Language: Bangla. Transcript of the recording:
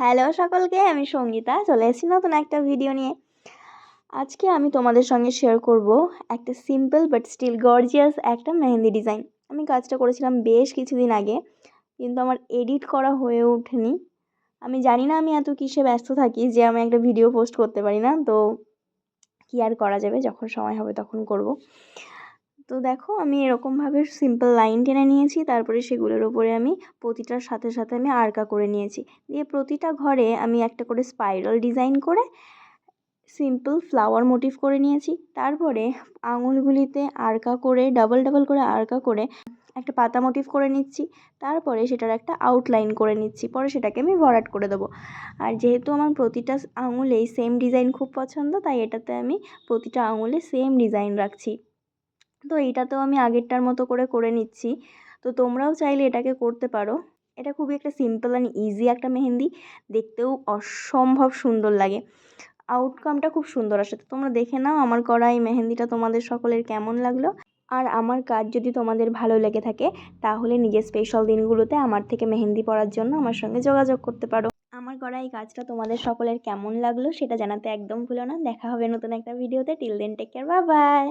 হ্যালো সকলকে, আমি সঙ্গীতা চলে এসেছি নতুন একটা ভিডিও নিয়ে। আজকে আমি তোমাদের সঙ্গে শেয়ার করব একটা সিম্পল বাট স্টিল গর্জিয়াস একটা মেহেন্দি ডিজাইন। আমি কাজটা করেছিলাম বেশ কিছুদিন আগে, কিন্তু আমার এডিট করা হয়ে ওঠেনি। আমি জানি না আমি এত কিসে ব্যস্ত থাকি যে আমি একটা ভিডিও পোস্ট করতে পারি না। তো কী আর করা যাবে, যখন সময় হবে তখন করব। তো দেখো, আমি এরকমভাবে সিম্পল লাইন টেনে নিয়েছি, তারপরে সেগুলোর ওপরে আমি প্রতিটার সাথে সাথে আমি আরকা করে নিয়েছি। দিয়ে প্রতিটা ঘরে আমি একটা করে স্পাইরাল ডিজাইন করে সিম্পল ফ্লাওয়ার মোটিভ করে নিয়েছি। তারপরে আঙুলগুলিতে আরকা করে ডাবল ডাবল করে আরকা করে একটা পাতা মোটিভ করে নিচ্ছি। তারপরে সেটার একটা আউটলাইন করে নিচ্ছি, পরে সেটাকে আমি ভরাট করে দেবো। আর যেহেতু আমার প্রতিটা আঙুলেই সেম ডিজাইন খুব পছন্দ, তাই এটাতে আমি প্রতিটা আঙুলে সেম ডিজাইন রাখছি। তো এইটাতেও আমি আগেরটার মতো করে নিচ্ছি। তো তোমরাও চাইলে এটাকে করতে পারো। এটা খুবই একটা সিম্পল অ্যান্ড ইজি একটা মেহেন্দি, দেখতেও অসম্ভব সুন্দর লাগে। আউটকামটা খুব সুন্দর আসে। তো তোমরা দেখে নাও আমার করা এই মেহেন্দিটা তোমাদের সকলের কেমন লাগলো। আর আমার কাজ যদি তোমাদের ভালো লেগে থাকে, তাহলে নিজের স্পেশাল দিনগুলোতে আমার থেকে মেহেন্দি পরার জন্য আমার সঙ্গে যোগাযোগ করতে পারো। আমার করা এই কাজটা তোমাদের সকলের কেমন লাগলো সেটা জানাতে একদম ভুলো না। দেখা হবে নতুন একটা ভিডিওতে। Till then take care, bye by.